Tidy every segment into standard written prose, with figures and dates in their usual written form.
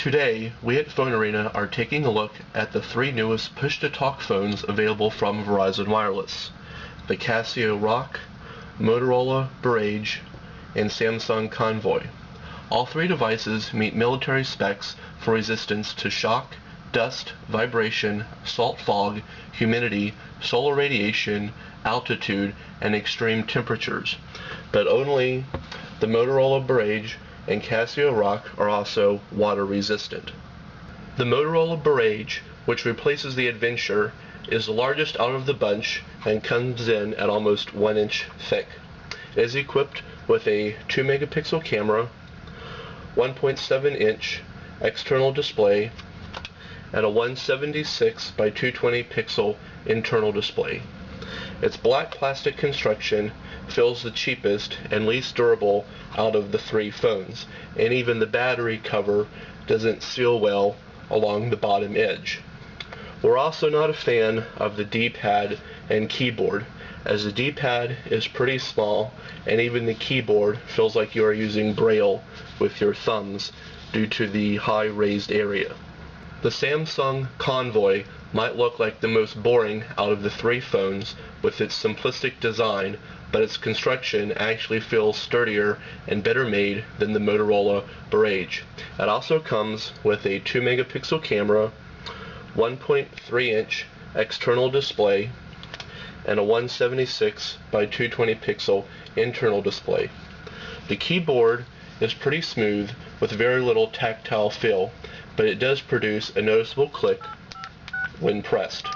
Today, we at Phone Arena are taking a look at the three newest push-to-talk phones available from Verizon Wireless: the Casio Rock, Motorola Barrage, and Samsung Convoy. All three devices meet military specs for resistance to shock, dust, vibration, salt fog, humidity, solar radiation, altitude, and extreme temperatures. But only the Motorola Barrage and Casio Rock are also water resistant. The Motorola Barrage, which replaces the Adventure, is the largest out of the bunch and comes in at almost 1 inch thick. It is equipped with a 2 megapixel camera, 1.7 inch external display, and a 176 by 220 pixel internal display. Its black plastic construction feels the cheapest and least durable out of the three phones, and even the battery cover doesn't seal well along the bottom edge. We're also not a fan of the D-pad and keyboard, as the D-pad is pretty small and even the keyboard feels like you are using Braille with your thumbs due to the high raised area. The Samsung Convoy might look like the most boring out of the three phones with its simplistic design, but its construction actually feels sturdier and better made than the Motorola Barrage. It also comes with a 2 megapixel camera, 1.3 inch external display, and a 176 by 220 pixel internal display. The keyboard is pretty smooth with very little tactile feel, but it does produce a noticeable click when pressed.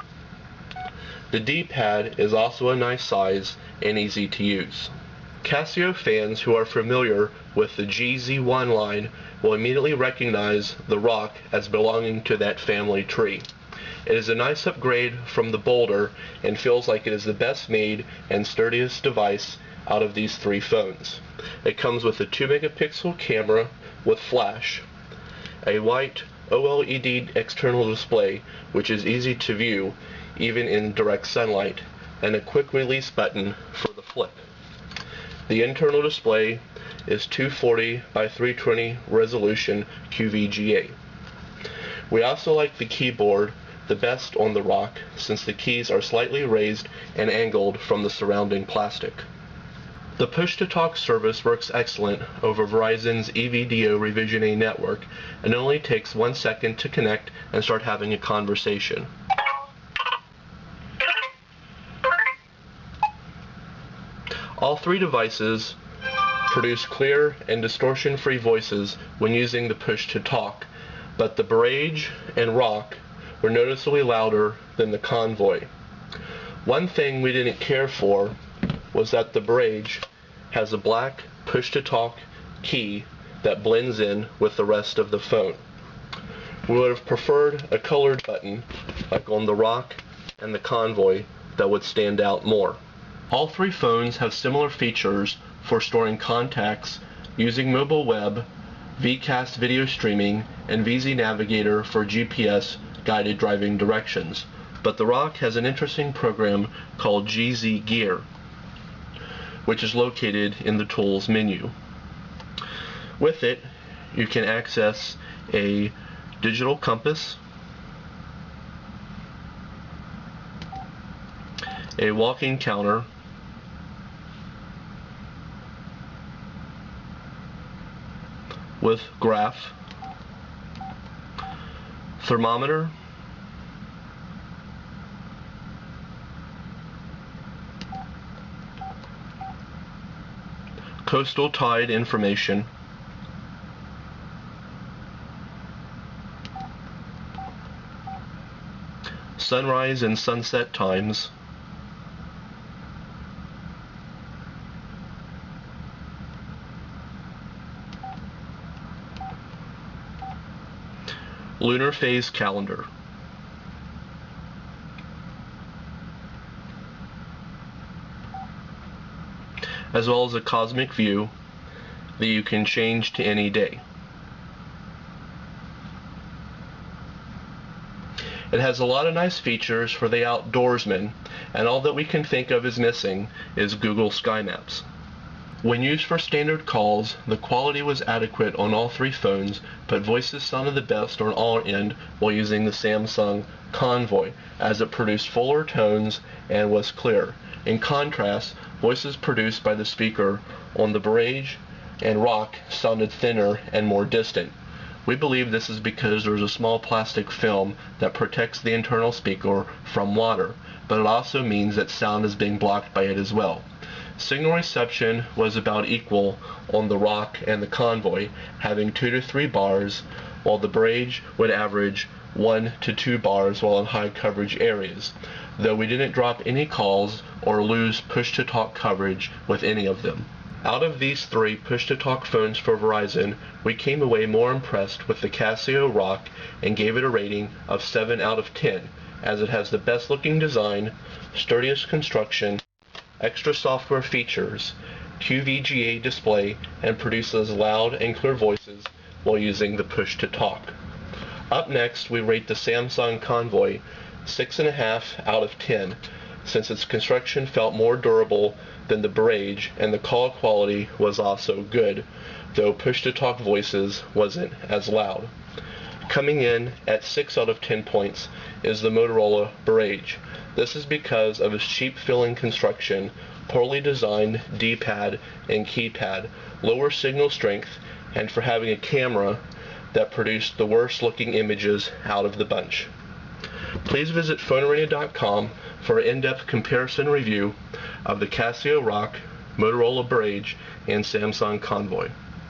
The D-pad is also a nice size and easy to use. Casio fans who are familiar with the G'zOne line will immediately recognize the Rock as belonging to that family tree. It is a nice upgrade from the Boulder and feels like it is the best made and sturdiest device out of these three phones. It comes with a 2 megapixel camera with flash, a white OLED external display which is easy to view even in direct sunlight, and a quick release button for the flip. The internal display is 240 by 320 resolution QVGA. We also like the keyboard the best on the Rock, since the keys are slightly raised and angled from the surrounding plastic. The push-to-talk service works excellent over Verizon's EVDO Revision A network and only takes 1 second to connect and start having a conversation. All three devices produce clear and distortion-free voices when using the push-to-talk, but the Barrage and Rock were noticeably louder than the Convoy. One thing we didn't care for was that the Barrage has a black push-to-talk key that blends in with the rest of the phone. We would have preferred a colored button like on the Rock and the Convoy that would stand out more. All three phones have similar features for storing contacts, using mobile web, VCast video streaming, and VZ Navigator for GPS guided driving directions. But the Rock has an interesting program called GZ Gear, which is located in the Tools menu. With it, you can access a digital compass, a walking counter, with graph, thermometer, coastal tide information, sunrise and sunset times, lunar phase calendar, as well as a cosmic view that you can change to any day. It has a lot of nice features for the outdoorsman, and all that we can think of is missing is Google Sky Maps. When used for standard calls, the quality was adequate on all three phones, but voices sounded the best on our end while using the Samsung Convoy, as it produced fuller tones and was clear. In contrast, voices produced by the speaker on the Barrage and Rock sounded thinner and more distant. We believe this is because there is a small plastic film that protects the internal speaker from water, but it also means that sound is being blocked by it as well. Signal reception was about equal on the Rock and the Convoy, having 2 to 3 bars, while the Barrage would average 1 to 2 bars while in high coverage areas, though we didn't drop any calls or lose push-to-talk coverage with any of them. Out of these 3 push-to-talk phones for Verizon, we came away more impressed with the Casio Rock and gave it a rating of 7 out of 10, as it has the best looking design, sturdiest construction, extra software features, QVGA display, and produces loud and clear voices while using the push-to-talk. Up next, we rate the Samsung Convoy 6.5 out of 10, since its construction felt more durable than the Barrage and the call quality was also good, though push-to-talk voices wasn't as loud. Coming in at 6 out of 10 points is the Motorola Barrage. This is because of its cheap-feeling construction, poorly designed D-pad and keypad, lower signal strength, and for having a camera that produced the worst-looking images out of the bunch. Please visit phonearena.com for an in-depth comparison review of the Casio Rock, Motorola Barrage, and Samsung Convoy.